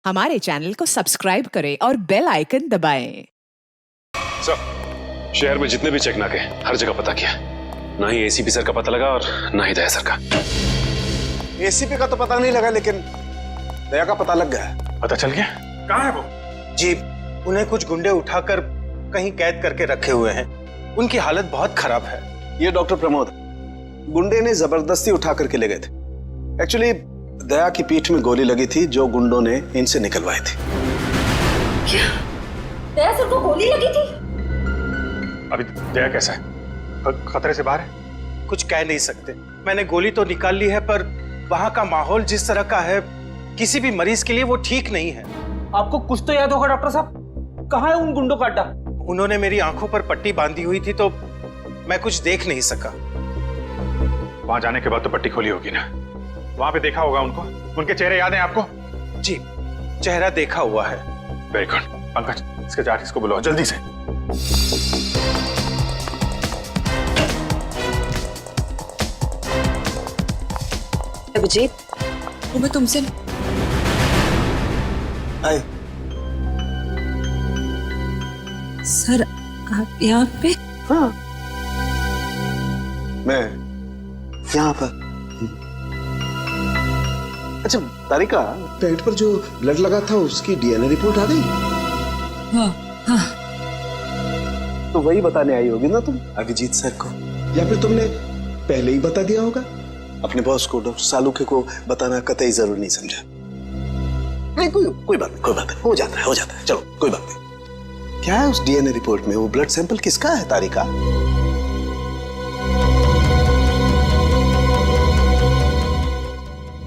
हमारे चैनल को सब्सक्राइब करें और बेल आइकन दबाएं। सर, शहर में जितने भी चेक नाके हर जगह पता किया, ना ही एसीपी सर का पता लगा और ना ही दया सर का। एसीपी का तो पता नहीं लगा, लेकिन दया का पता लग गया। पता चल गया? कहाँ है वो? जी, उन्हें कुछ गुंडे उठाकर कहीं कैद करके रखे हुए हैं। उनकी हालत बहुत खराब है। ये डॉक्टर प्रमोद, गुंडे ने जबरदस्ती उठा करके ले गए थे। एक्चुअली दया की पीठ में गोली लगी थी जो गुंडों ने इनसे निकलवाई थी। क्या? दया सर को गोली लगी थी? अभी दया कैसा है? खतरे से बाहर है? कुछ कह नहीं सकते। मैंने गोली तो निकाल ली है, पर वहां का माहौल जिस तरह का है, किसी भी मरीज के लिए वो ठीक नहीं है। आपको कुछ तो याद होगा डॉक्टर साहब, कहाँ है उन गुंडों का अड्डा? उन्होंने मेरी आंखों पर पट्टी बांधी हुई थी तो मैं कुछ देख नहीं सका। वहां जाने के बाद तो पट्टी खोली होगी ना? वहां पे देखा होगा उनको? उनके चेहरे याद हैं आपको? जी, चेहरा देखा हुआ है। Very good. पंकज, इसके जाट को बुलाओ जल्दी से। अभिजीत, वो मैं तुमसे आए। सर, आप यहाँ पे? हाँ, मैं यहाँ पर। अच्छा तारिका, पेट पर जो ब्लड लगा था उसकी डीएनए रिपोर्ट आ गई? हाँ हाँ। तो वही बताने आई होगी ना तुम अभिजीत सर को, या फिर तुमने पहले ही बता दिया होगा? अपने बॉस को, डॉक्टर सालुके को बताना कतई जरूरी नहीं समझा? नहीं, कोई बात नहीं, हो जाता है, चलो कोई बात नहीं। क्या है उस डीएनए रिपोर्ट में? वो ब्लड सैंपल किसका है तारिका?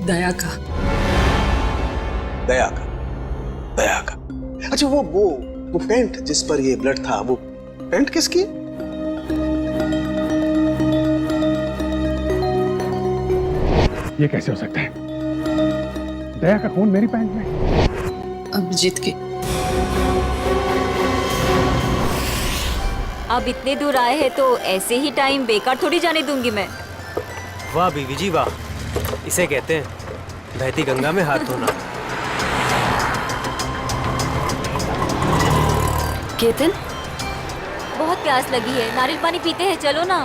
दया का। दया का। अच्छा, वो पेंट जिस पर ये ब्लड था, वो पेंट किसकी? ये कैसे हो सकता है? दया का खून मेरी पैंट में? अभिजीत की। अब इतने दूर आए हैं तो ऐसे ही टाइम बेकार थोड़ी जाने दूंगी मैं। वाह बीवी जी वाह, इसे कहते हैं बहती गंगा में हाथ धोना। केतन, बहुत प्यास लगी है, नारियल पानी पीते हैं, चलो ना।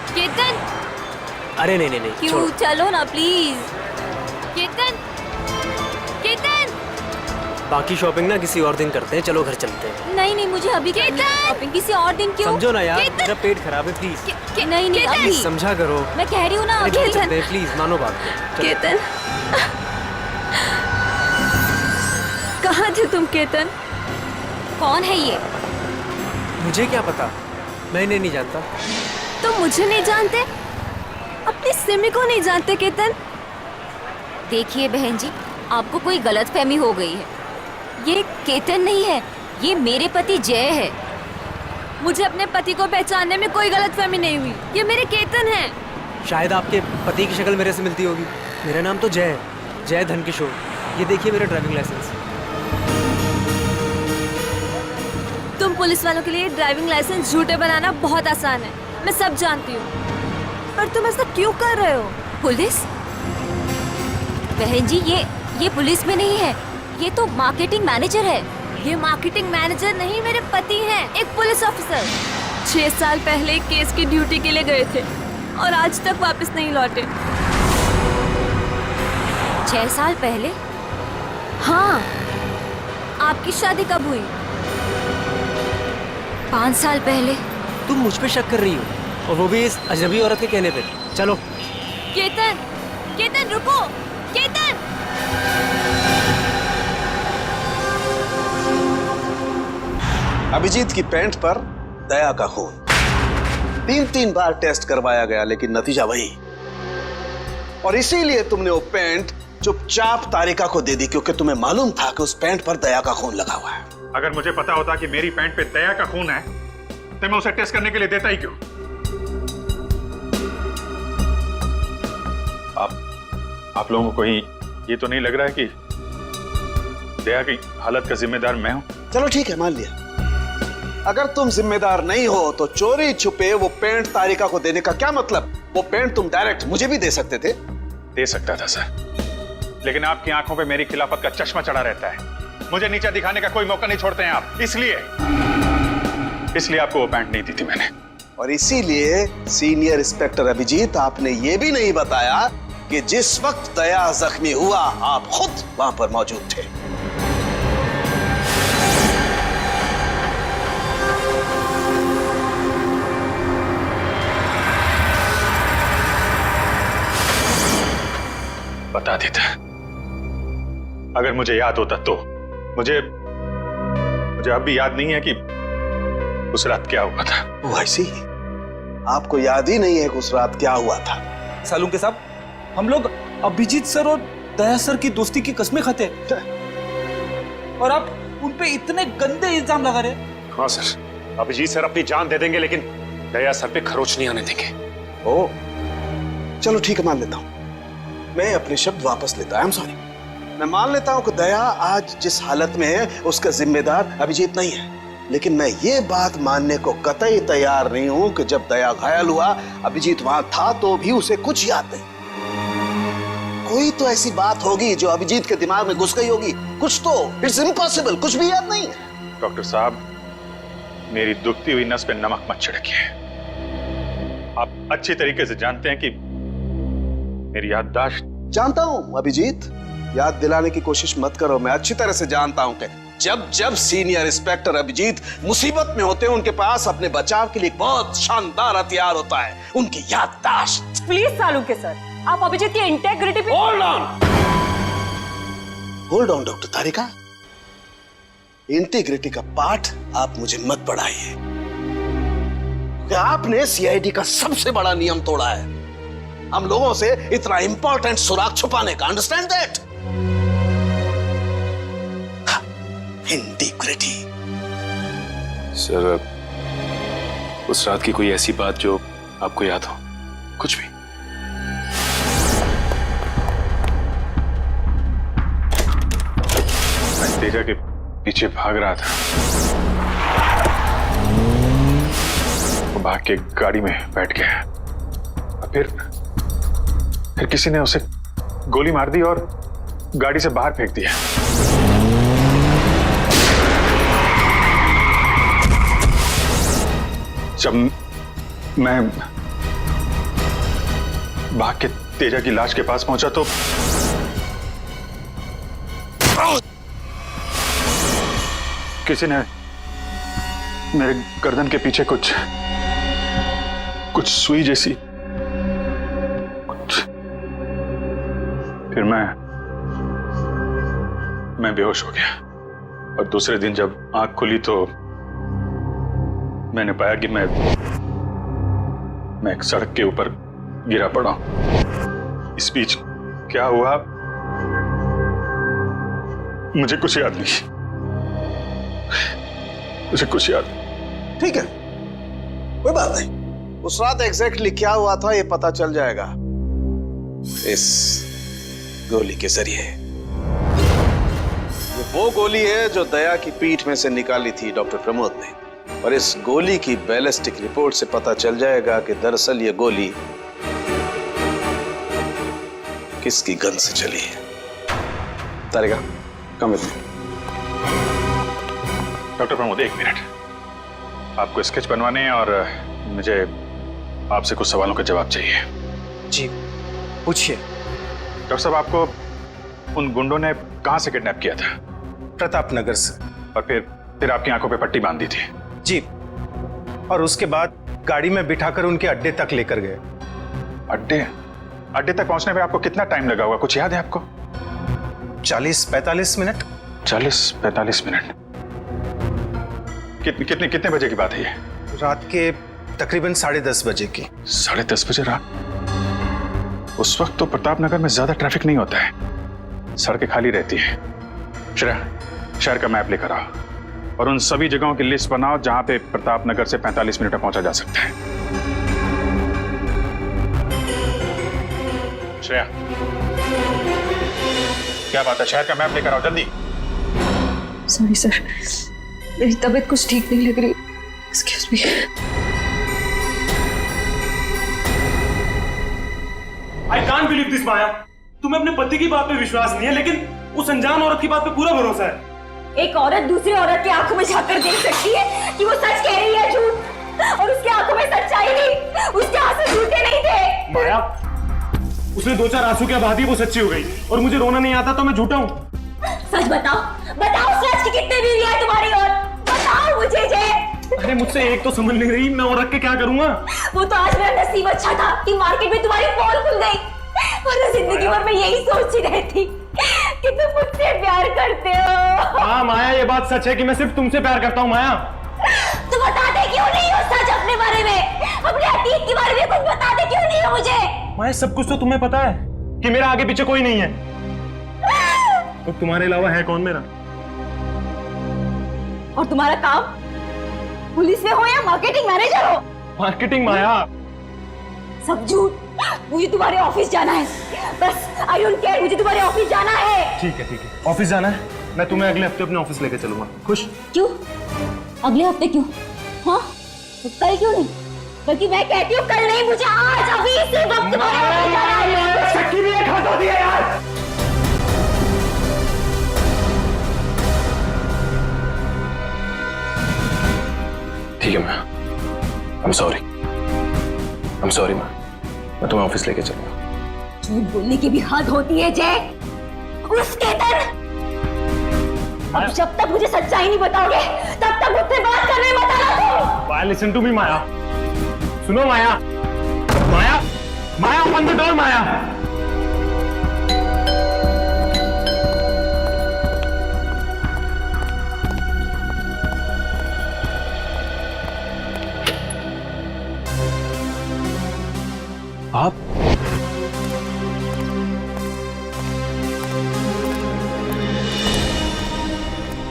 केतन, अरे नहीं, क्यों? छोड़ो। चलो ना प्लीज। केतन, बाकी शॉपिंग ना किसी और दिन करते हैं, चलो घर चलते हैं। नहीं, मुझे अभी शॉपिंग किसी और दिन। क्यों? समझो ना यार, मेरा पेट खराब है, प्लीज। नहीं अभी समझा करो। मैं कह रही हूँ ना। प्लीज मानो बात। केतन, कहाँ थे तुम केतन? कौन है ये? मुझे क्या पता, मैं इन्हें नहीं जानता। तुम मुझे नहीं जानते, अपनी सिमी को नहीं जानते केतन? देखिए बहन जी, आपको कोई गलतफहमी हो गई है। ये केतन नहीं है, ये मेरे पति जय है। मुझे अपने पति को पहचानने में कोई गलतफहमी नहीं हुई, ये मेरे केतन हैं। शायद आपके पति की शक्ल मेरे से मिलती होगी। मेरा नाम तो जय है, जय धनकिशोर। ये देखिए मेरा ड्राइविंग लाइसेंस। तुम पुलिस वालों के लिए ड्राइविंग लाइसेंस झूठे बनाना बहुत आसान है, मैं सब जानती हूँ, पर तुम ऐसा क्यों कर रहे हो? पुलिस? बहन जी, ये पुलिस में नहीं है, ये तो मार्केटिंग मैनेजर है। ये मार्केटिंग मैनेजर नहीं, मेरे पति हैं, एक पुलिस ऑफिसर। 6 साल पहले केस की ड्यूटी के लिए गए थे और आज तक वापस नहीं लौटे। 6 साल पहले? हाँ। आपकी शादी कब हुई? 5 साल पहले। तुम मुझ पे शक कर रही हो, और वो भी इस अजनबी औरत के कहने पे। चलो। केतन रुको, केतन! अभिजीत की पैंट पर दया का खून 3 बार टेस्ट करवाया गया, लेकिन नतीजा वही। और इसीलिए तुमने वो पैंट चुपचाप तारिका को दे दी, क्योंकि तुम्हें मालूम था कि उस पैंट पर दया का खून लगा हुआ है। अगर मुझे पता होता कि मेरी पैंट पे दया का खून है तो मैं उसे टेस्ट करने के लिए देता ही क्यों? आप लोगों को कहीं ये तो नहीं लग रहा है कि दया की हालत का जिम्मेदार मैं हूं? चलो ठीक है, मान लिया। अगर तुम जिम्मेदार नहीं हो तो चोरी छुपे वो पेंट तारिका को देने का क्या मतलब? वो पेंट तुम डायरेक्ट मुझे भी दे सकते थे। दे सकता था सर, लेकिन आपकी आंखों पे मेरी खिलाफत का चश्मा चढ़ा रहता है। मुझे नीचे दिखाने का कोई मौका नहीं छोड़ते हैं आप, इसलिए आपको वो पैंट नहीं दी थी मैंने। और इसीलिए सीनियर इंस्पेक्टर अभिजीत, आपने ये भी नहीं बताया कि जिस वक्त दया जख्मी हुआ आप खुद वहां पर मौजूद थे। बता देता अगर मुझे याद होता तो। मुझे अब भी याद नहीं है कि उस रात क्या हुआ था। वो ऐसी आपको याद ही नहीं है कि उस रात क्या हुआ था? सालुंके साहब, हम लोग अभिजीत सर और दया सर की दोस्ती की कस्में खाते हैं और आप उन पे इतने गंदे इल्जाम लगा रहे। हाँ सर, अभिजीत सर अपनी जान दे देंगे लेकिन दया सर पे खरोच नहीं आने देंगे। ओ चलो ठीक है, मान लेता हूं। मैं अपने शब्द वापस लेता हूं। सॉरी। मैं मान लेता हूं कि दया आज जिस हालत में है उसका जिम्मेदार अभिजीत नहीं है, लेकिन मैं ये बात मानने को कतई तैयार नहीं हूं कि जब दया घायल हुआ अभिजीत वहां था तो भी उसे कुछ याद नहीं। कोई तो ऐसी बात होगी जो अभिजीत के दिमाग में घुस गई होगी, कुछ तो। इट्स इम्पॉसिबल, कुछ भी याद नहीं है। डॉक्टर साहब, मेरी दुखती हुई नस पे नमक मत छिड़किए। आप अच्छी तरीके से जानते हैं कि मेरी याददाश्त। जानता हूं अभिजीत, याद दिलाने की कोशिश मत करो। मैं अच्छी तरह से जानता हूं कि जब सीनियर इंस्पेक्टर अभिजीत मुसीबत में होते हैं उनके पास अपने बचाव के लिए बहुत शानदार हथियार होता है, उनकी याददाश्त। प्लीज सालुंके सर, आप अभिजीत की इंटेग्रिटी पे hold on doctor Tarika. Integrity का पाठ आप मुझे मत पढ़ाइए, क्योंकि आपने सीआईडी का सबसे बड़ा नियम तोड़ा है, हम लोगों से इतना इंपॉर्टेंट सुराग छुपाने का। Understand that? इंटीग्रिटी। सर, उस रात की कोई ऐसी बात जो आपको याद हो? कुछ भी? मैं तेजा के पीछे भाग रहा था, वो भाग के गाड़ी में बैठ गया और फिर किसी ने उसे गोली मार दी और गाड़ी से बाहर फेंक दिया। जब मैं भाग के तेजा की लाश के पास पहुंचा तो किसी ने मेरे गर्दन के पीछे कुछ सुई जैसी फिर मैं बेहोश हो गया और दूसरे दिन जब आंख खुली तो मैंने पाया कि मैं एक सड़क के ऊपर गिरा पड़ा हूं। इस बीच क्या हुआ मुझे कुछ याद नहीं, मुझे कुछ याद नहीं। ठीक है, कोई बात नहीं। उस रात एग्जैक्टली क्या हुआ था ये पता चल जाएगा इस गोली के जरिए। ये वो गोली है जो दया की पीठ में से निकाली थी डॉक्टर प्रमोद ने, और इस गोली की बैलिस्टिक रिपोर्ट से पता चल जाएगा कि दरअसल ये गोली किसकी गन से चली है। Tarika, come with me. Doctor Pramod, एक मिनट। आपको स्केच बनवाने हैं और मुझे आपसे कुछ सवालों का जवाब चाहिए। जी पूछिए। डॉक्टर साहब, आपको उन गुंडों ने कहां से किडनैप किया था? प्रताप नगर से। और फिर आपकी आंखों पे पट्टी बांध दी थी? जी, और उसके बाद गाड़ी में बिठाकर उनके अड्डे तक लेकर गए। अड्डे तक पहुंचने में आपको कितना टाइम लगा होगा, कुछ याद है आपको? 40-45 मिनट। 40-45 मिनट। कितने बजे की बात है ये? रात के तकरीबन 10:30 बजे की। 10:30 बजे रात? उस वक्त तो प्रताप नगर में ज्यादा ट्रैफिक नहीं होता है, सड़कें खाली रहती है। शहर का मैप लेकर आओ और उन सभी जगहों की लिस्ट बनाओ जहां पे प्रताप नगर से 45 मिनट में पहुंचा जा सकता है। श्रेया, क्या बात है? शहर का मैप लेकर आओ जल्दी। सॉरी सर, मेरी तबीयत कुछ ठीक नहीं लग रही। Excuse me. I can't believe this, माया। तुम्हें अपने पति की बात पे विश्वास नहीं है, लेकिन उस अनजान औरत की बात पे पूरा भरोसा है। एक औरत दूसरी औरत की आंखों में झांक कर देख सकती है कि वो सच कह रही है झूठ, और उसकी आंखों में सच्चाई नहीं, उसके आंसू झूठे नहीं थे। माया, उसने 2-4 आंसू क्या बहा दी, वो सच्ची हो गई, और मुझे रोना नहीं आता तो मैं झूठा हूँ। सच बताओ, बताओ सच की कितने बीवी है तुम्हारी, और बताओ मुझे जे। अरे मुझसे एक तो समझ नहीं रही, मैं और रख के क्या करूंगा? वो तो आज मेरा नसीब अच्छा था कि मार्केट में तुम्हारी पोल खुल गई, वरना जिंदगी भर मैं यही सोचती रहती कि तुम मुझसे प्यार करते हो। हाँ माया, ये बात सच है कि मैं सिर्फ तुमसे प्यार करता हूँ। माया, तुम बताते क्यों नहीं हो सच अपने बारे में, अपने अतीत के बारे में कुछ बताते क्यों नहीं हो मुझे? माया, सब कुछ तो तुम्हें पता है कि मेरा आगे पीछे कोई नहीं है, तो तुम्हारे अलावा है कौन मेरा? और तुम्हारा काम पुलिस में हो या मार्केटिंग मैनेजर हो? मार्केटिंग? माया, सब झूठ। मुझे तुम्हारे ऑफिस जाना है, बस आई डोंट केयर, मुझे तुम्हारे ऑफिस जाना है। ठीक है, ऑफिस जाना है, मैं तुम्हें अगले हफ्ते अपने ऑफिस लेके चलूंगा। खुश? क्यों अगले हफ्ते क्यों? हाँ, तो कल क्यों नहीं? बल्कि मैं कहती हूँ कल नहीं, मुझे आज अभी इसी वक्त तुम्हारे ऑफिस जाना है। शक्की भी एक हाथ होती है यार। ठीक है मैं, I'm sorry मैं तुम्हें ऑफिस लेके चलूंगा। झूठ बोलने की भी हद होती है जय। उसके तर अब जब तक मुझे सच्चाई नहीं बताओगे तब तक मुझसे बात करने मत आना तुम। माया, लिसन टू मी माया, सुनो माया, माया, माया, ओपन द डोर माया। आप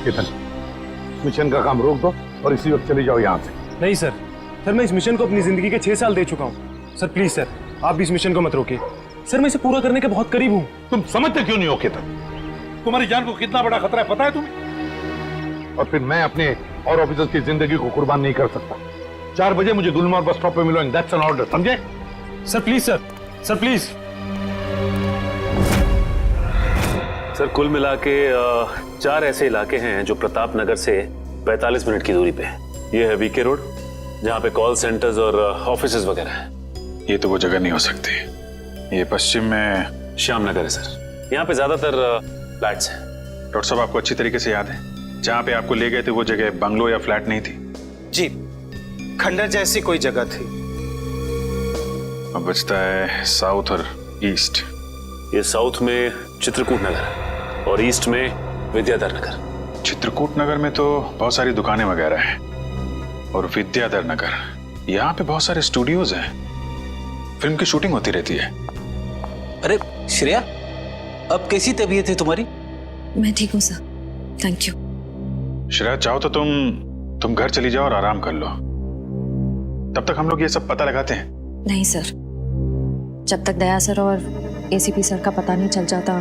केतन, मिशन का काम रोक दो और इसी वक्त चले जाओ यहाँ से। नहीं सर, मैं इस मिशन को अपनी जिंदगी के 6 साल दे चुका हूँ। सर प्लीज सर, आप भी इस मिशन को मत रोकिए। सर मैं इसे पूरा करने के बहुत करीब हूँ। तुम समझते क्यों नहीं हो केतन? तुम्हारी जान को कितना बड़ा खतरा है पता है तुम्हें? और फिर मैं अपने और ऑफिसर्स की जिंदगी को कुर्बान नहीं कर सकता। 4 बजे मुझे गुलमोहर बस स्टॉप पे मिलो, एंड दैट्स एन ऑर्डर, समझे? Sir please sir, please. Sir कुल मिला के 4 ऐसे इलाके हैं जो प्रताप नगर से 45 मिनट की दूरी पे है। ये है वीके रोड, जहाँ पे कॉल सेंटर्स और ऑफिसेज वगैरह हैं। ये तो वो जगह नहीं हो सकती। ये पश्चिम में श्याम नगर है सर, यहाँ पे ज्यादातर फ्लैट्स हैं। डॉक्टर साहब, आपको अच्छी तरीके से याद है जहाँ पे आपको ले गए थे वो जगह बंगलो या फ्लैट नहीं थी? जी, खंडर जैसी कोई जगह थी। अब बचता है साउथ और ईस्ट। ये साउथ में चित्रकूट नगर और ईस्ट में विद्याधर नगर। चित्रकूट नगर में तो बहुत सारी दुकानें वगैरह हैं, और विद्याधर नगर यहाँ पे बहुत सारे स्टूडियोज हैं, फिल्म की शूटिंग होती रहती है। अरे श्रेया, अब कैसी तबीयत है तुम्हारी? मैं ठीक हूँ सर, थैंक यू। श्रेया, चाहो तो तुम घर चली जाओ और आराम कर लो, तब तक हम लोग ये सब पता लगाते हैं। नहीं सर, जब तक दया सर और एसीपी सर का पता नहीं चल जाता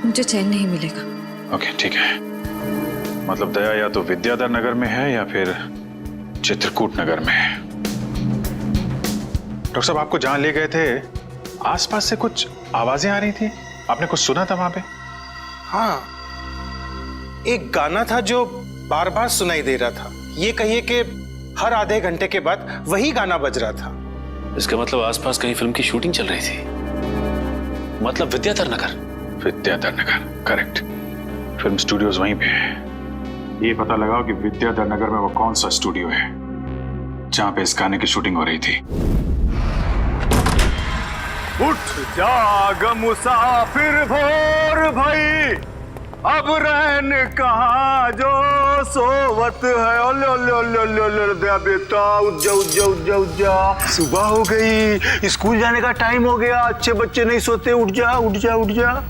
मुझे चैन नहीं मिलेगा। ओके ठीक है, मतलब दया या तो विद्याधर नगर में है या फिर चित्रकूट नगर में है। डॉक्टर साहब, आपको जहां ले गए थे आसपास से कुछ आवाजें आ रही थी, आपने कुछ सुना था वहां पे? हाँ, एक गाना था जो बार बार सुनाई दे रहा था। ये कहिए कि हर आधे घंटे के बाद वही गाना बज रहा था। इसका मतलब आसपास कहीं फिल्म की शूटिंग चल रही थी, मतलब Vidyadhar Nagar. Vidyadhar Nagar, correct. Film studios वहीं पे है। ये पता लगाओ कि विद्याधर नगर में वो कौन सा स्टूडियो है जहां पे इस गाने की शूटिंग हो रही थी। उठ जाग मुसाफिर भोर भाई, अब रहन कहाँ जो सोवत है। ओले ओले ओले ओले ओले दया बेटा, उठ जा उठ जा उठ जा उठ जा, सुबह हो गई, स्कूल जाने का टाइम हो गया। अच्छे बच्चे नहीं सोते, उठ जा उठ जा उठ जा।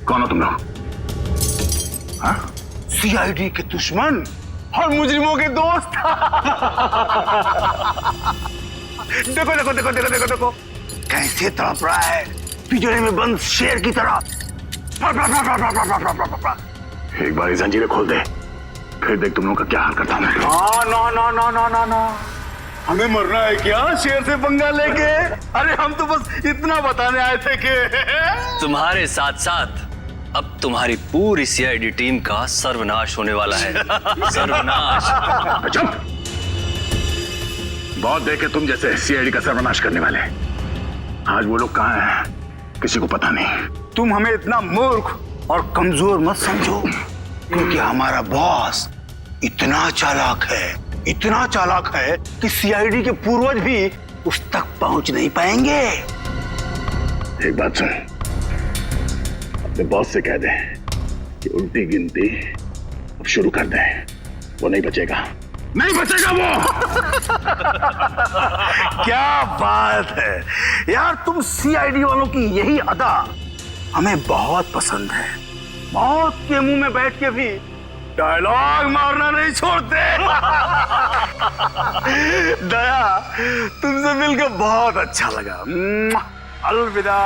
कौन हो तुम लोग? सीआईडी के दुश्मन और मुजरिमों के दोस्त। देखो देखो देखो देखो देखो देखो कैसे तड़प रहा है, पिंजरे में बंद शेर की तरह। एक बार जंजीरें खोल दे, फिर देख तुम लोगों का क्या हाल करता हूं। No no no no no no, हमें मरना है क्या शेर से पंगा लेके? अरे हम तो बस इतना बताने आए थे कि तुम्हारे साथ साथ अब तुम्हारी पूरी सीआईडी टीम का सर्वनाश होने वाला है। सर्वनाश। चुप! बहुत देखे तुम जैसे सीआईडी का सर्वनाश करने वाले। आज वो लोग कहाँ हैं किसी को पता नहीं। तुम हमें इतना मूर्ख और कमजोर मत समझो, क्योंकि हमारा बॉस इतना चालाक है कि सीआईडी के पूर्वज भी उस तक पहुंच नहीं पाएंगे। एक बात सुन, अपने बॉस से कह दे कि उल्टी गिनती अब शुरू कर दे। वो नहीं बचेगा वो। क्या बात है यार, तुम सीआईडी वालों की यही अदा हमें बहुत पसंद है। मौत के मुंह में बैठ के भी डायलॉग मारना नहीं छोड़ते। दया, तुमसे मिलकर बहुत अच्छा लगा। अलविदा।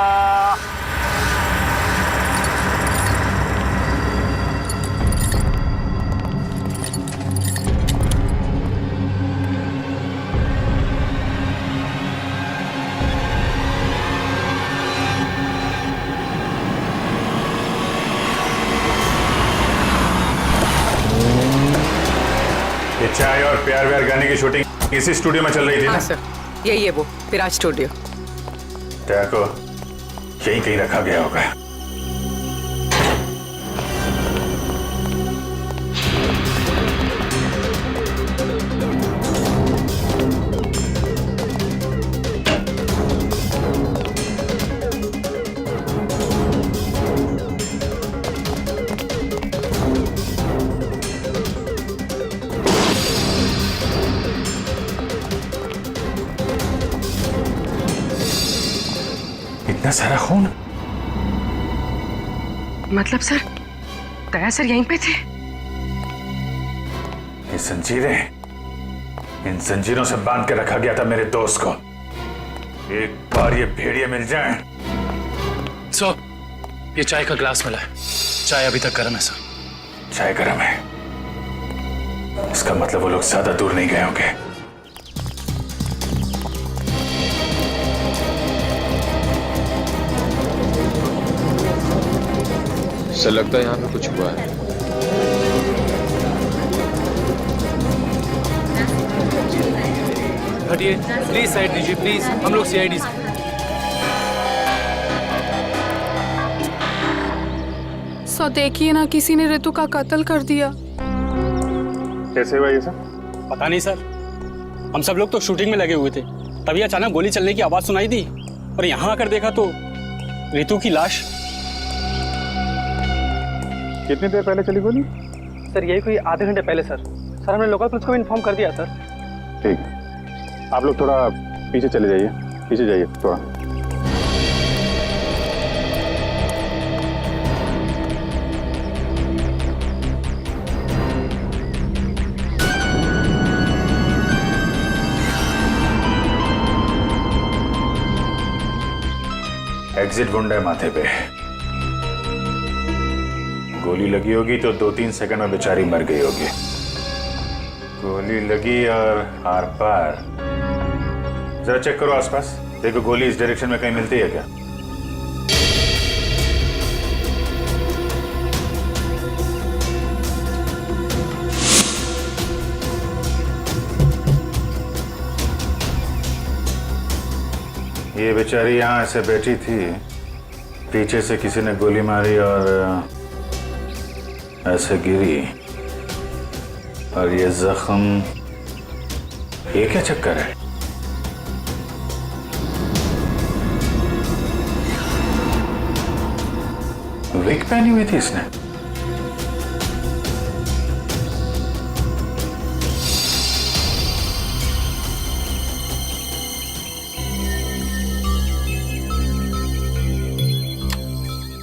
ये चाय और प्यार व्यार गाने की शूटिंग इसी स्टूडियो में चल रही थी ना? हाँ सर, यही है वो विराज स्टूडियो। टैग को यहीं कहीं रखा गया होगा। इतना सारा खून? मतलब सर, दया सर यहीं पे थे? ये जंजीरें, इन जंजीरों से बांध के रखा गया था मेरे दोस्त को। एक बार ये भेड़िए मिल जाएं। सर, ये चाय का ग्लास मिला है। चाय अभी तक गर्म है सर। चाय गर्म है, इसका मतलब वो लोग ज्यादा दूर नहीं गए होंगे। सर लगता है यहाँ पे कुछ हुआ है। हटिए प्लीज, साइड दीजिए प्लीज, हम लोग सीआईडी से। सो देखिए ना, किसी ने ऋतु का कत्ल कर दिया। कैसे हुआ ये सब? पता नहीं सर, हम सब लोग तो शूटिंग में लगे हुए थे, तभी अचानक गोली चलने की आवाज सुनाई दी और यहाँ आकर देखा तो ऋतु की लाश। कितनी देर पहले चली गोली? सर यही कोई आधे घंटे पहले सर। सर हमने लोकल पुलिस को इन्फॉर्म कर दिया सर। ठीक है, आप लोग थोड़ा पीछे चले जाइए, पीछे जाइए थोड़ा। एग्जिट गुंडा है माथे पे। गोली लगी होगी तो 2-3 सेकंड में बेचारी मर गई होगी। गोली लगी और आर पार। जरा चेक करो आसपास, देखो गोली इस डायरेक्शन में कहीं मिलती है क्या? ये बेचारी यहाँ ऐसे बैठी थी, पीछे से किसी ने गोली मारी और ऐसे गिरी, और ये जख्म, ये क्या चक्कर है? विग पहनी हुई थी इसने।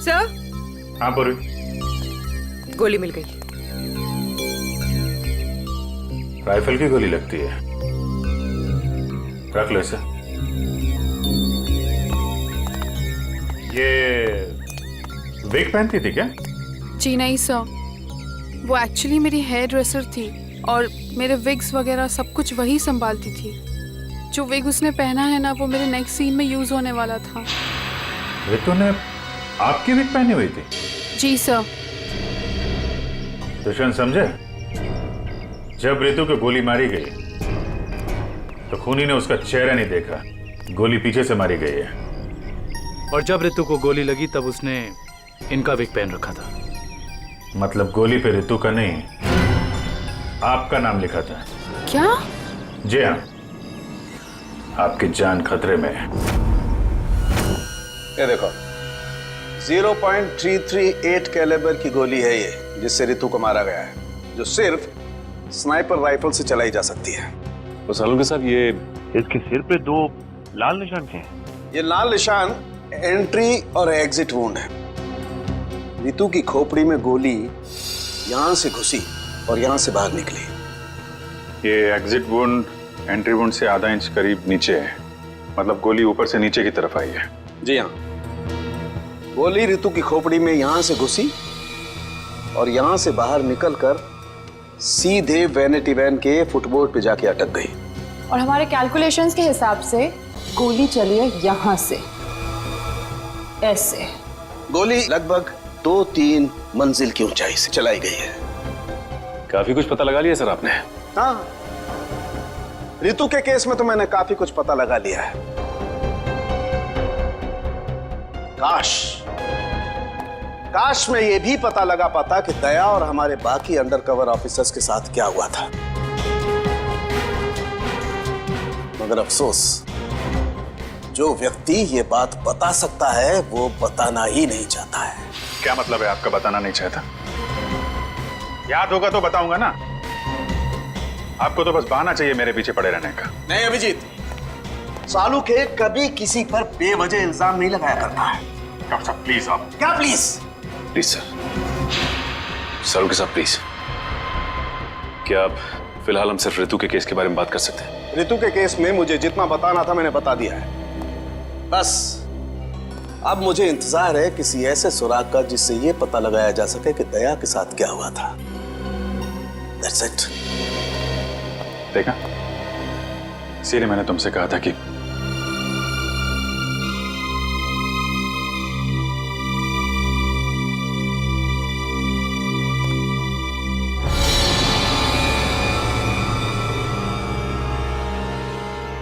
सर, हाँ पूरी, गोली मिल गई। राइफल की गोली लगती है, रख लो इसे। ये विग पहनती थी क्या? जी नहीं सर, वो एक्चुअली मेरी हेयर ड्रेसर थी और मेरे विग्स वगैरह सब कुछ वही संभालती थी। जो विग उसने पहना है ना, वो मेरे नेक्स्ट सीन में यूज होने वाला था। ऋतु ने आपकी विग पहनी हुई थी? जी सर। दुष्यंत समझे, जब ऋतु को गोली मारी गई तो खूनी ने उसका चेहरा नहीं देखा, गोली पीछे से मारी गई है। और जब ऋतु को गोली लगी तब उसने इनका विग पहन रखा था। मतलब गोली पे ऋतु का नहीं, आपका नाम लिखा था। क्या? जी हाँ, आपकी जान खतरे में है। ये देखो, 0.338 कैलिबर की गोली है ये, जिससे ऋतु को मारा गया है, जो सिर्फ स्नाइपर राइफल से चलाई जा सकती है। तो सालुंके साहब, ये इसके सिर पे 2 लाल निशान क्या हैं? ये लाल निशान एंट्री और एग्जिट वुंड है। ऋतु की खोपड़ी में गोली यहां से घुसी और यहां से बाहर निकली। ये एग्जिट वुंड एंट्री वुंड से आधा इंच करीब नीचे है, मतलब गोली ऊपर से नीचे की तरफ आई है। जी हाँ, गोली ऋतु की खोपड़ी में यहां से घुसी और यहां से बाहर निकलकर सीधे वैनिटी वैन के फुटबोर्ड पे जाके अटक गई। और हमारे कैलकुलेशंस के हिसाब से गोली चली है यहाँ से, ऐसे। गोली लगभग 2-3 मंजिल की ऊंचाई से चलाई गई है। काफी कुछ पता लगा लिया सर आपने? हाँ, ऋतु के केस में तो मैंने काफी कुछ पता लगा लिया है। काश में ये भी पता लगा पाता कि दया और हमारे बाकी अंडरकवर ऑफिसर्स के साथ क्या हुआ था, मगर अफसोस, जो व्यक्ति ये बात बता सकता है वो बताना ही नहीं चाहता है। क्या मतलब है आपका बताना नहीं चाहता? याद होगा तो बताऊंगा ना। आपको तो बस बहाना चाहिए मेरे पीछे पड़े रहने का। नहीं अभिजीत, सालुके कभी किसी पर बेवजह इल्जाम नहीं लगाया करता है। डॉक्टर साहब प्लीज। आप क्या प्लीज? प्लीज सर, सालुंके साहब प्लीज, क्या आप फिलहाल हम सिर्फ ऋतु के केस के बारे में बात कर सकते हैं? ऋतु के केस में मुझे जितना बताना था मैंने बता दिया है। बस अब मुझे इंतजार है किसी ऐसे सुराग का जिससे ये पता लगाया जा सके कि दया के साथ क्या हुआ था। That's it. देखा, इसीलिए मैंने तुमसे कहा था कि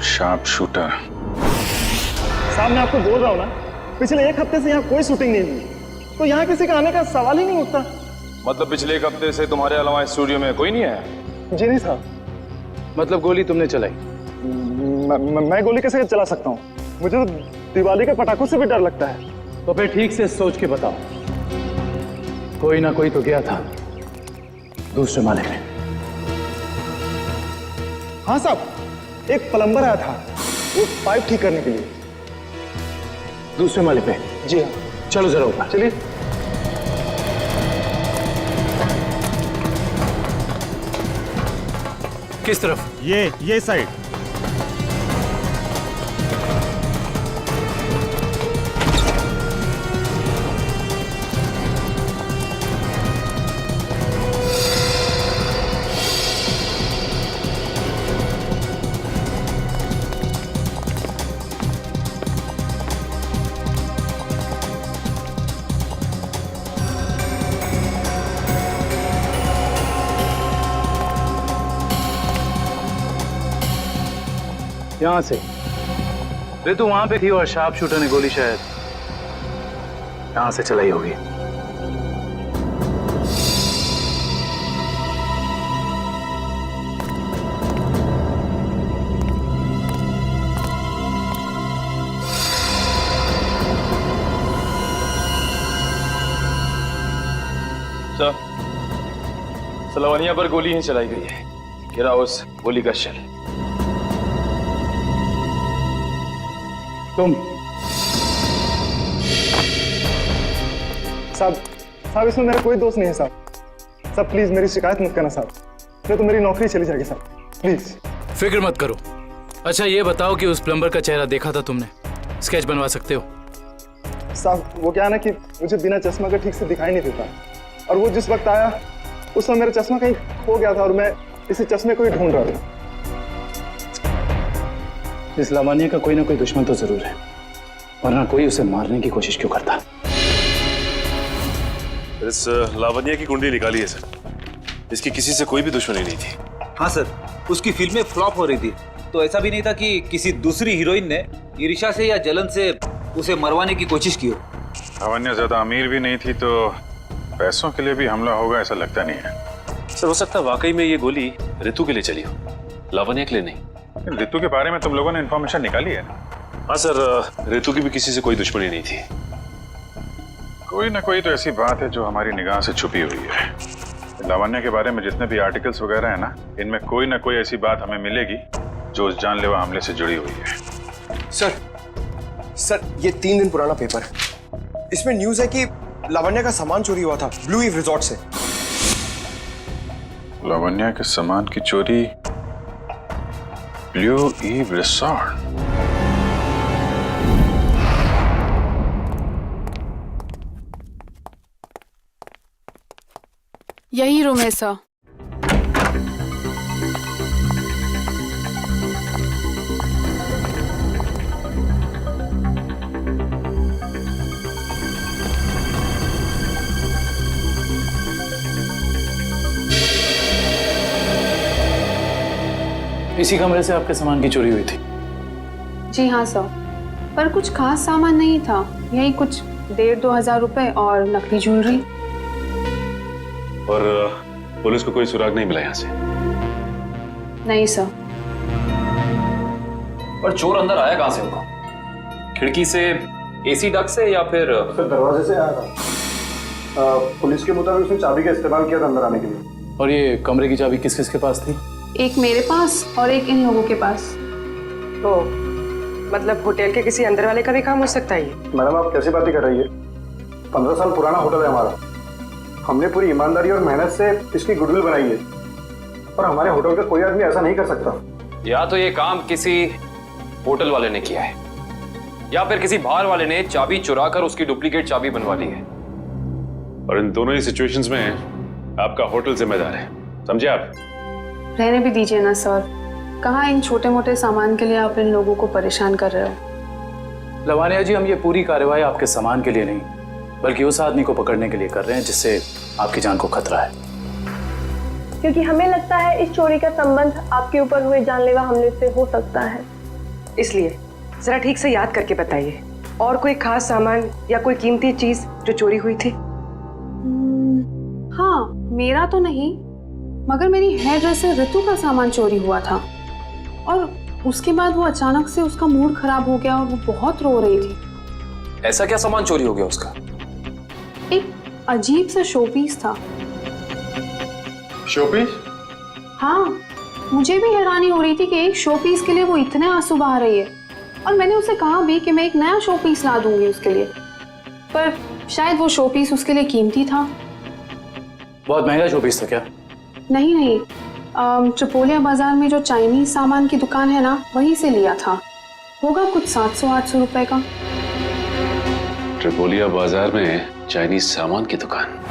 शार्प शूटर। साहब मैं आपको बोल रहा हूँ ना, पिछले 1 हफ्ते से यहाँ कोई शूटिंग नहीं हुई, तो यहाँ किसी का आने का सवाल ही नहीं उठता। मतलब पिछले 1 हफ्ते से तुम्हारे अलावा स्टूडियो में कोई नहीं आया? जी नहीं साहब। मतलब गोली तुमने चलाई? मैं गोली कैसे चला सकता हूँ? मुझे तो दिवाली के पटाखों से भी डर लगता है। तो फिर ठीक से सोच के बताओ, कोई ना कोई तो गया था दूसरे माले में। हाँ साहब, एक प्लम्बर आया था वो पाइप ठीक करने के लिए। दूसरे माले पे? जी हाँ। चलो जरा ऊपर चलिए। किस तरफ? ये साइड। यहां से ऋतु वहां पे थी और शार्प शूटर ने गोली शायद यहां से चलाई होगी। सलवानिया पर गोली ही चलाई गई है, गिरा उस गोली का शेल। तुम साहब इसमें मेरा कोई दोस्त नहीं है साहब प्लीज मेरी शिकायत मत करना साहब, नहीं तो मेरी नौकरी चली जाएगी साहब, प्लीज। फिक्र मत करो। अच्छा ये बताओ कि उस प्लम्बर का चेहरा देखा था तुमने? स्केच बनवा सकते हो? साहब वो क्या है ना कि मुझे बिना चश्मा का ठीक से दिखाई नहीं देता, और वो जिस वक्त आया उस समय मेरा चश्मा कहीं खो गया था और मैं इसी चश्मे को ही ढूंढ रहा था। इस लावण्य का कोई ना कोई दुश्मन तो जरूर है, वरना कोई उसे मारने की कोशिश क्यों करता? इस लावण्य की कुंडली निकाली है सर। इसकी किसी से कोई भी दुश्मनी नहीं थी। हाँ सर, उसकी फिल्में फ्लॉप हो रही थी, तो ऐसा भी नहीं था कि किसी दूसरी हीरोइन ने ईर्ष्या से या जलन से उसे मरवाने की कोशिश की हो। लावण्य ज्यादा अमीर भी नहीं थी, तो पैसों के लिए भी हमला होगा ऐसा लगता नहीं है। सर हो सकता है वाकई में ये गोली ऋतु के लिए चली हो, लावण्य के लिए नहीं। ऋतु के बारे में तुम लोगों ने इन्फॉर्मेशन निकाली है ना? हाँ सर, ऋतु की भी किसी से कोई दुश्मनी नहीं थी। कोई ना कोई तो ऐसी बात है जो हमारी निगाह से छुपी हुई है। लावण्य के बारे में जितने भी आर्टिकल्स वगैरह है ना, इनमें कोई ना कोई ऐसी बात हमें मिलेगी जो उस जानलेवा हमले से जुड़ी हुई है। सर ये 3 दिन पुराना पेपर है। इसमें न्यूज है कि लावण्य का सामान चोरी हुआ था ब्लू ईव रिजॉर्ट से। लावण्य के सामान की चोरी ब्लू ईव रिसॉर्ट? यही रूम है सर। इसी कमरे से आपके सामान की चोरी हुई थी? जी हाँ सर, पर कुछ खास सामान नहीं था, यही कुछ 1,500-2 हज़ार रुपए और नकली ज्वेलरी। और पुलिस को कोई सुराग नहीं मिला यहाँ से? नहीं सर। पर चोर अंदर आया कहाँ से होगा? खिड़की से, एसी डक्ट से, या फिर? सर दरवाजे से आया था। पुलिस के मुताबिक उसने चाबी का इस्तेमाल किया था अंदर आने के लिए। और ये कमरे की चाबी किस किस के पास थी? एक मेरे पास और एक इन लोगों के पास। तो मतलब होटल के किसी अंदर वाले का भी काम हो सकता है ये? मैडम आप कैसी बातें कर रही है? 15 साल पुराना होटल है हमारा। हमने पूरी ईमानदारी और मेहनत से इसकी गुडविल बनाई है, और हमारे होटल का कोई आदमी ऐसा नहीं कर सकता। या तो ये काम किसी होटल वाले ने किया है, या फिर किसी बाहर वाले ने चाबी चुरा कर उसकी डुप्लीकेट चाबी बनवा ली है। और इन दोनों ही सिचुएशंस में आपका होटल जिम्मेदार है, समझे आप? रहने भी दीजिए ना सर, कहाँ इन छोटे मोटे सामान के लिए आप इन लोगों को परेशान कर रहे हो? लवानिया जी, हम ये पूरी कार्रवाई आपके सामान के लिए नहीं, बल्कि उस आदमी को पकड़ने के लिए कर रहे हैं जिससे आपकी जान को खतरा है। क्योंकि हमें लगता है इस चोरी का संबंध आपके ऊपर हुए जानलेवा हमले से हो सकता है। इसलिए जरा ठीक से याद करके बताइए, और कोई खास सामान या कोई कीमती चीज जो चोरी हुई थी? हाँ, मेरा तो नहीं, मगर मेरी हेयर ड्रेसर ऋतु का सामान चोरी हुआ था, और उसके बाद वो अचानक से उसका मूड खराब हो गया और वो बहुत रो रही थी। ऐसा क्या सामान चोरी हो गया उसका? एक अजीब सा शोपीस था। शोपीस? हाँ, मुझे भी हैरानी हो रही थी कि एक शोपीस के लिए वो इतने आंसू बहा रही है, और मैंने उसे कहा भी कि मैं एक नया शोपीस ला दूंगी उसके लिए, पर शायद वो शोपीस उसके लिए कीमती था। बहुत महंगा शोपीस था क्या? नहीं नहीं, ट्रिपोलिया बाजार में जो चाइनीज सामान की दुकान है ना, वहीं से लिया था। होगा कुछ 700-800 रुपए का। ट्रिपोलिया बाजार में चाइनीज सामान की दुकान?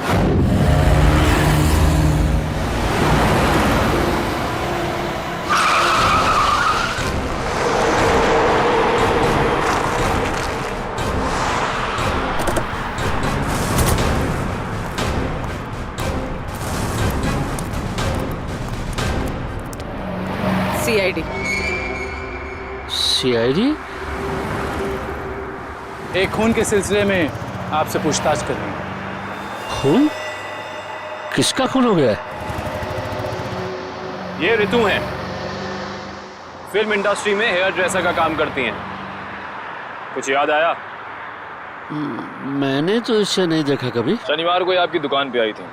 सीआईडी? एक खून के सिलसिले में आपसे पूछताछ करनी है। खून? किसका खून हो गया है? ये ऋतु हैं, फिल्म इंडस्ट्री में हेयर ड्रेसर का काम करती हैं। कुछ याद आया? मैंने तो इसे नहीं देखा कभी। शनिवार को ये आपकी दुकान पे आई थी।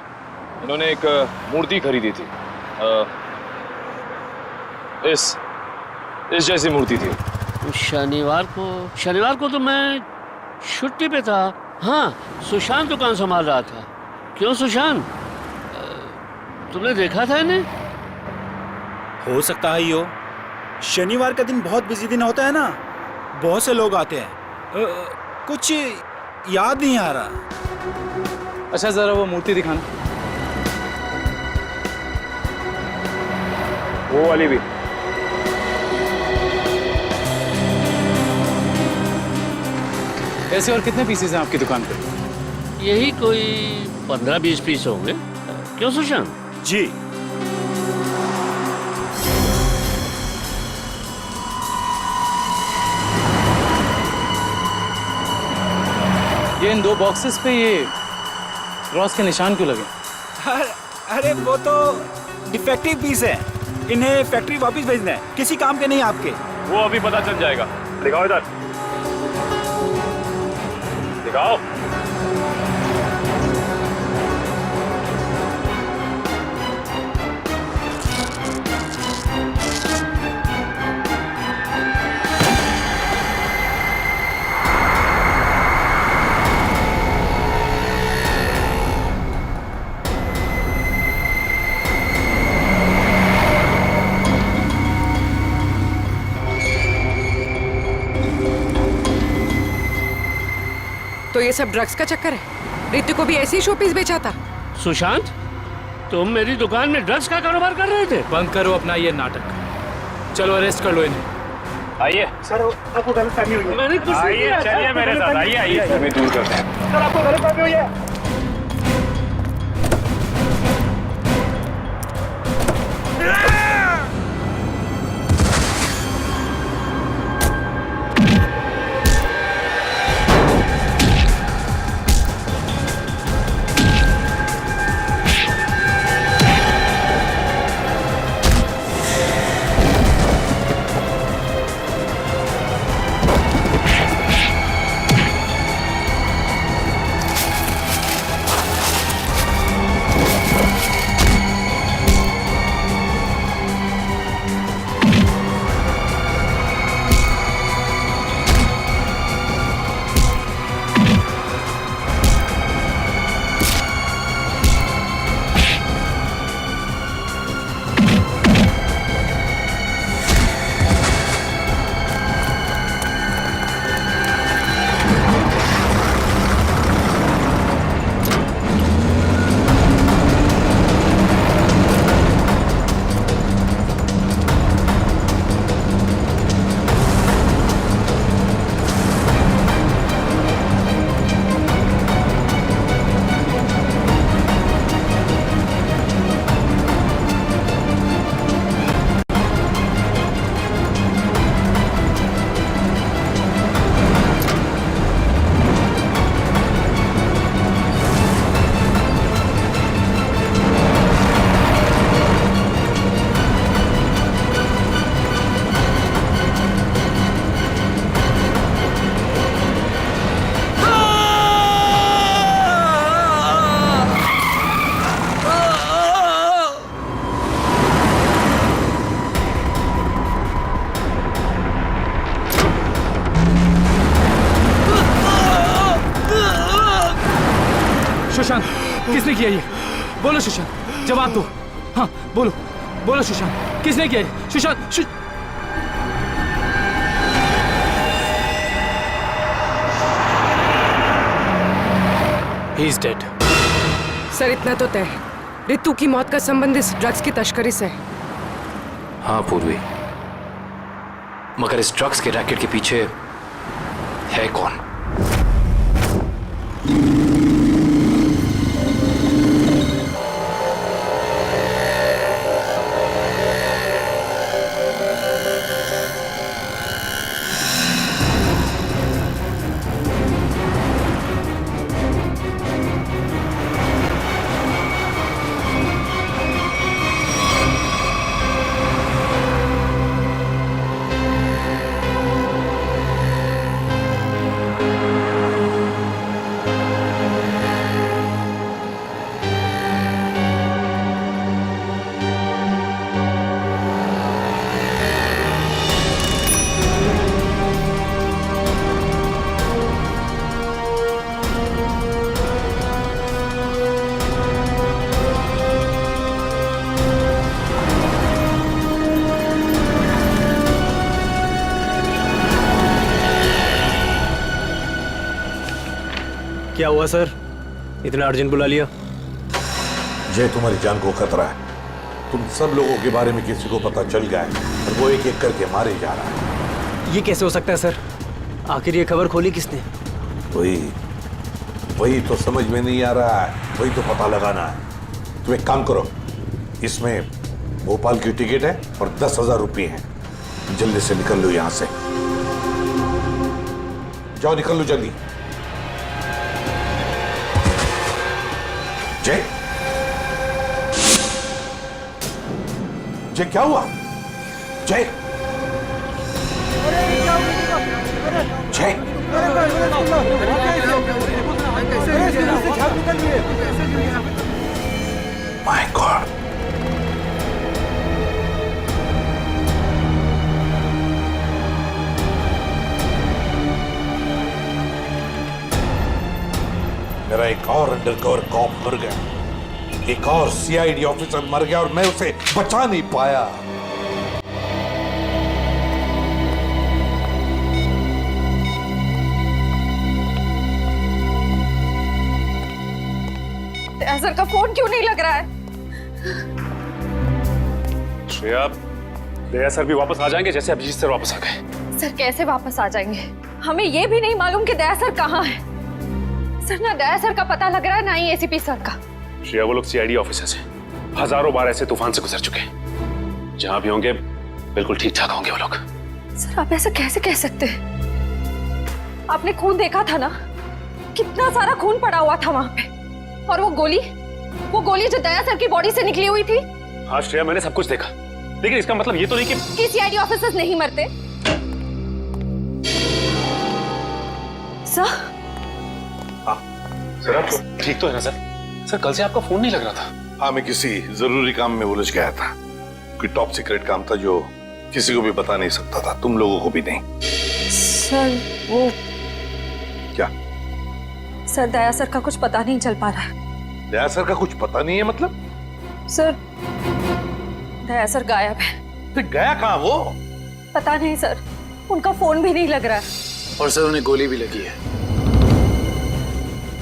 इन्होंने एक मूर्ति खरीदी थी, इस जैसी मूर्ति थी। शनिवार को तो मैं छुट्टी पे था। हाँ, सुशांत दुकान संभाल रहा था। क्यों सुशांत, तुमने देखा था इन्हें? हो सकता है यो, शनिवार का दिन बहुत बिजी दिन होता है ना, बहुत से लोग आते हैं। कुछ याद नहीं आ रहा। अच्छा जरा वो मूर्ति दिखाना। वो वाली भी। ऐसे और कितने पीसेस हैं आपकी दुकान पे? यही कोई 15-20 पीस होंगे। क्यों सुशांत? जी। ये इन 2 बॉक्सेस पे ये क्रॉस के निशान क्यों लगे? अरे वो तो डिफेक्टिव पीस है, इन्हें फैक्ट्री वापस भेजना है, किसी काम के नहीं आपके। वो अभी पता चल जाएगा। दिखाओ इधर, दिखाओ। तो ये सब ड्रग्स का चक्कर है? रितु को भी ऐसे ही शोपीस बेचा था? सुशांत, तुम मेरी दुकान में ड्रग्स का कारोबार कर रहे थे? बंद करो अपना ये नाटक। चलो अरेस्ट कर लो इन्हें। आइए सर, आपको गलतफहमी हुई है। मैंने कुछ नहीं आइए, किया। चलिए मेरे साथ, आइए आइए, हमें दूर करते हैं। सर, आपको गलतफहमी हुई है। सुशांत, किसने किया ये? बोलो सुशांत, जवाब दो। हाँ बोलो, बोलो सुशांत, किसने किया ये? Sushant He is dead. Sir, इतना तो तय है, रितु की मौत का संबंध इस ड्रग्स की तस्करी से है। हाँ पूर्वी, मगर इस ड्रग्स के रैकेट के पीछे है कौन? क्या हुआ सर, इतना अर्जेंट बुला लिया? जय, तुम्हारी जान को खतरा है। तुम सब लोगों के बारे में किसी को पता चल गया है और वो एक एक करके मारे जा रहा है। ये कैसे हो सकता है सर? आखिर ये खबर खोली किसने? वही तो समझ में नहीं आ रहा है, वही तो पता लगाना है। तुम एक काम करो, इसमें भोपाल की टिकट है और 10,000 रुपये हैं। जल्दी से निकल लो यहां से, जाओ निकल लो जल्दी। जय जय क्या हुआ? जय जय माय गॉड, मेरा एक और अंडरकवर कॉप मर गया, एक और सीआईडी ऑफिसर मर गया और मैं उसे बचा नहीं पाया। सर का फोन क्यों नहीं लग रहा है? श्रेया, दया सर भी वापस आ जाएंगे जैसे अभिजीत सर वापस आ गए। सर कैसे वापस आ जाएंगे? हमें ये भी नहीं मालूम कि दया सर कहाँ है। सर ना दया सर का पता लग रहा है ना ही एसीपी सर का। श्रेया, वो लोग सीआईडी ऑफिसर्स हैं, हजारों बार ऐसे तूफान से गुजर चुके हैं। जहां भी होंगे बिल्कुल ठीक ठाक होंगे वो लोग। सर आप ऐसा कैसे कह सकते हैं? आपने खून देखा था ना, कितना सारा खून पड़ा हुआ था वहां पे। और वो गोली जो दया सर की बॉडी से निकली हुई थी। हाँ श्रेया, मैंने सब कुछ देखा, लेकिन इसका मतलब ये तो नहीं कि सीआईडी ऑफिसर्स नहीं मरते। सर सर आप ठीक तो है ना सर? सर कल से आपका फोन नहीं लग रहा था। हाँ, मैं किसी जरूरी काम में उलझ गया था। कोई टॉप सीक्रेट काम था जो किसी को भी बता नहीं सकता था, तुम लोगों को भी नहीं। सर वो क्या? सर दया सर का कुछ पता नहीं चल पा रहा है। दया सर का कुछ पता नहीं है मतलब? सर दया सर गायब है। तो गया कहाँ वो? पता नहीं सर, उनका फोन भी नहीं लग रहा है। और सर उन्हें गोली भी लगी है।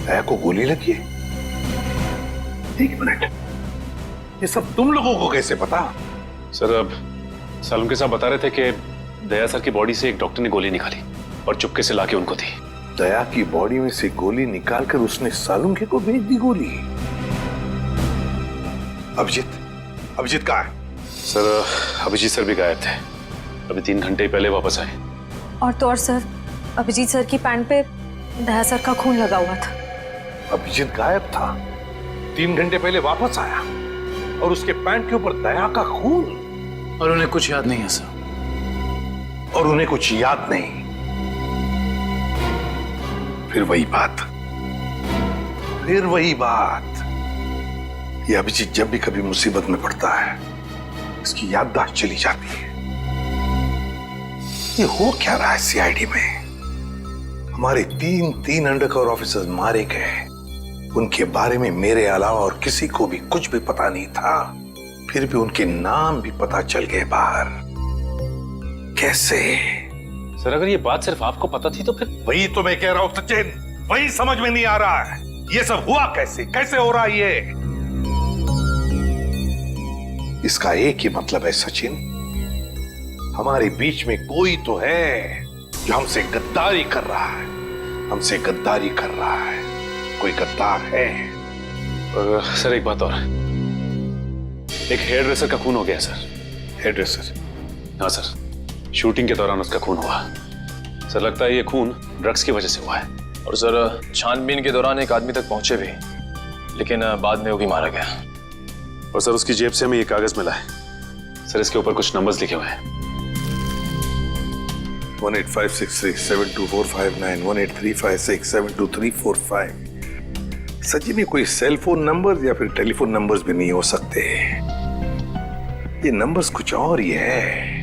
दया को गोली लगी है? एक मिनट, ये सब तुम लोगों को कैसे पता? सर अब सालुम के साहब बता रहे थे कि दया सर की बॉडी से एक डॉक्टर ने गोली निकाली और चुपके से लाके उनको दी। दया की बॉडी में से गोली निकालकर उसने सालुंखे को भेज दी गोली। अभिजीत कहाँ है? सर अभिजीत सर भी गायब थे, अभी 3 घंटे पहले वापस आए। और तो और सर, अभिजीत सर की पैंट पे दया सर का खून लगा हुआ था। अभिजीत गायब था, 3 घंटे पहले वापस आया और उसके पैंट के ऊपर दया का खून। और उन्हें कुछ याद नहीं है सर। और उन्हें कुछ याद नहीं। फिर वही बात। ये अभिजीत जब भी कभी मुसीबत में पड़ता है, इसकी याददाश्त चली जाती है। ये हो क्या रहा है सीआईडी में? हमारे 3 अंडरकवर ऑफिसर्स मारे गए, उनके बारे में मेरे अलावा और किसी को भी कुछ भी पता नहीं था, फिर भी उनके नाम भी पता चल गए बाहर। कैसे? सर अगर ये बात सिर्फ आपको पता थी तो फिर? वही तो मैं कह रहा हूं सचिन, वही समझ में नहीं आ रहा है। ये सब हुआ कैसे हो रहा है ये? इसका एक ही मतलब है सचिन, हमारे बीच में कोई तो है जो हमसे गद्दारी कर रहा है। कोई गद्दार है। और सर एक बात और, एक हेयर ड्रेसर का खून हो गया सर। Hairdresser? हाँ सर, शूटिंग के दौरान उसका खून हुआ। सर लगता है ये खून ड्रग्स की वजह से हुआ है। और सर छानबीन के दौरान एक आदमी तक पहुंचे भी, लेकिन बाद में वो भी मारा गया। और सर उसकी जेब से हमें ये कागज मिला है सर, इसके ऊपर कुछ नंबर्स लिखे हुए हैं। 185637245 18356722345। सचिन ये कोई सेल फोन नंबर या फिर टेलीफोन नंबर्स भी नहीं हो सकते। ये नंबर्स कुछ और ही है।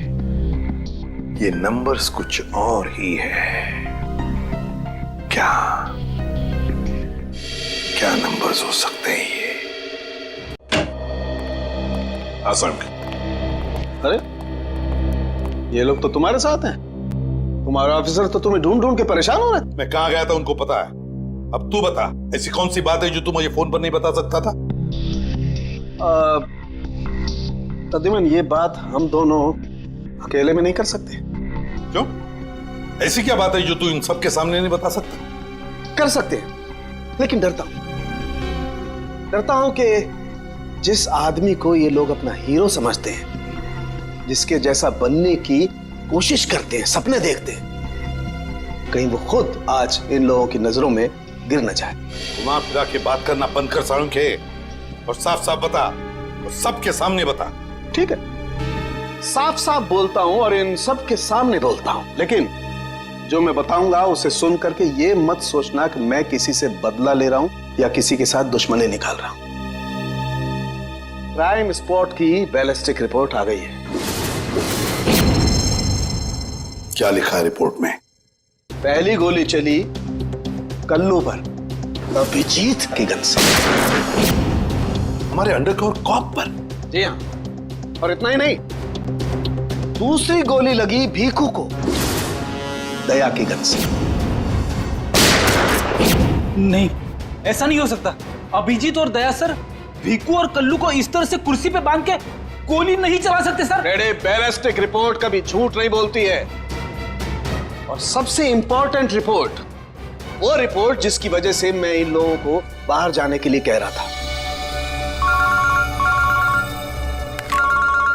ये नंबर्स कुछ और ही है। क्या नंबर्स हो सकते हैं ये? आसान। अरे ये लोग तो तुम्हारे साथ हैं। तुम्हारा ऑफिसर तो तुम्हें ढूंढ ढूंढ के परेशान हो रहे हैं। मैं कहां गया था उनको पता है। अब तू बता, ऐसी कौन सी बात है जो तू मुझे फोन पर नहीं बता सकता था? तदीमन ये बात हम दोनों अकेले में नहीं कर सकते। क्यों? ऐसी क्या बात है जो तू इन सबके सामने नहीं बता सकता? कर सकते हैं, लेकिन डरता हूं कि जिस आदमी को ये लोग अपना हीरो समझते हैं, जिसके जैसा बनने की कोशिश करते हैं, सपने देखते हैं, कहीं वो खुद आज इन लोगों की नजरों में गिर न जाए। घुमा फिरा के बात करना बंद कर साळुंखे और साफ साफ बता, और सबके सामने बता। ठीक है, साफ साफ बोलता हूं और इन सब के सामने बोलता हूं, लेकिन जो मैं बताऊंगा उसे सुन करके ये मत सोचना कि मैं किसी से बदला ले रहा हूं या किसी के साथ दुश्मनी निकाल रहा हूं। क्राइम स्पॉट की बैलिस्टिक रिपोर्ट आ गई है। क्या लिखा है रिपोर्ट में? पहली गोली चली कल्लू पर, अभिजीत की गन से। हमारे अंडरकवर कॉप पर? जी हाँ, और इतना ही नहीं, दूसरी गोली लगी भीखू को, दया की गन से। नहीं, ऐसा नहीं हो सकता। अभिजीत और दया सर भीकू और कल्लू को इस तरह से कुर्सी पे बांध के गोली नहीं चला सकते सर। रेडे, बैलिस्टिक रिपोर्ट कभी झूठ नहीं बोलती है। और सबसे इंपॉर्टेंट रिपोर्ट, वो रिपोर्ट जिसकी वजह से मैं इन लोगों को बाहर जाने के लिए कह रहा था।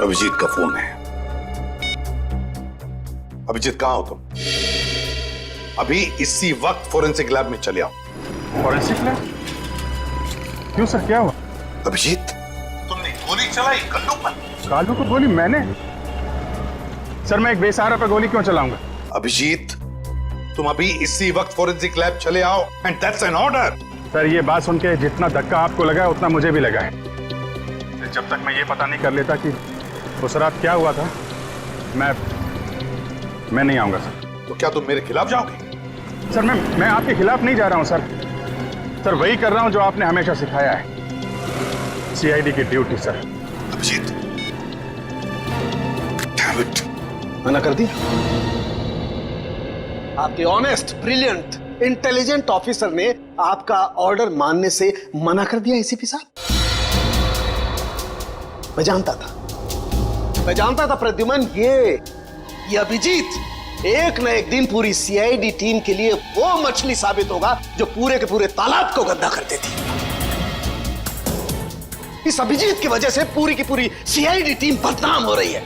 अभिजीत का फोन है। अभिजीत कहां हो तुम? अभी इसी वक्त फोरेंसिक लैब में चले आओ। Forensic lab? क्यों सर, क्या हुआ? अभिजीत, तुमने गोली चलाई कल्लू पर। कालू को गोली मैंने? सर, मैं एक बेसहारा पर गोली क्यों चलाऊंगा? अभिजीत, तुम अभी इसी वक्त फोरेंसिक लैब चले आओ, and that's an order. Sir, ये बात सुन के जितना धक्का आपको लगा है उतना मुझे भी लगा है। जब तक मैं ये पता नहीं कर लेता कि उस रात क्या हुआ था, मैं नहीं आऊंगा सर। तो क्या तुम मेरे खिलाफ जाओगे? सर, मैं आपके खिलाफ नहीं जा रहा हूं सर। सर, वही कर रहा हूं जो आपने हमेशा सिखाया है, सीआईडी की duty sir. Abhijeet, damn it, मना कर दिया। आपके ऑनेस्ट, ब्रिलियंट, इंटेलिजेंट ऑफिसर ने आपका ऑर्डर मानने से मना कर दिया एसीपी साहब। मैं जानता था प्रद्युमन, ये अभिजीत एक न एक दिन पूरी सीआईडी टीम के लिए वो मछली साबित होगा जो पूरे के पूरे तालाब को गंदा कर देती। इस अभिजीत की वजह से पूरी की पूरी सीआईडी टीम बदनाम हो रही है।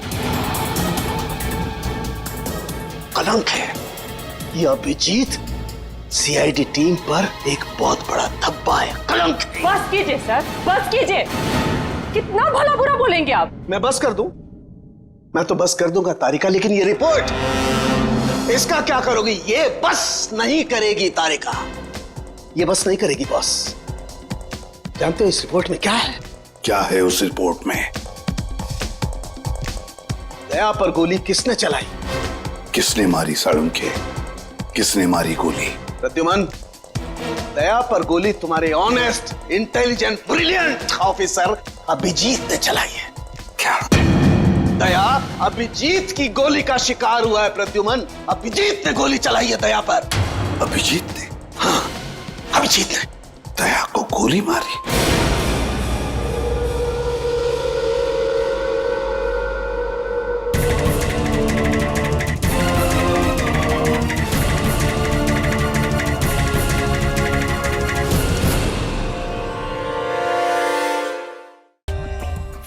कलंक है ये अभिजीत, सीआईडी टीम पर एक बहुत बड़ा धब्बा है, कलंक। बस कीजिए सर, बस कीजिए। कितना भला बुरा बोलेंगे आप? मैं बस कर दूं? मैं तो बस कर दूंगा तारिका, लेकिन ये रिपोर्ट, इसका क्या करोगी? ये बस नहीं करेगी तारिका, ये बस नहीं करेगी बॉस। जानते हो इस रिपोर्ट में क्या है? क्या है उस रिपोर्ट में? दया पर गोली किसने चलाई? किसने मारी साळुंखे? किसने मारी गोली? प्रद्युमन, दया पर गोली तुम्हारे honest, intelligent, brilliant officer Abhijeet ने चलाई है। क्या? दया अभिजीत की गोली का शिकार हुआ है प्रद्युमन। अभिजीत ने गोली चलाई है दया पर। अभिजीत ने? हाँ, अभिजीत ने दया को गोली मारी।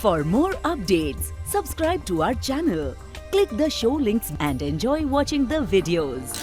For more updates, subscribe to our channel, click the show links and enjoy watching the videos.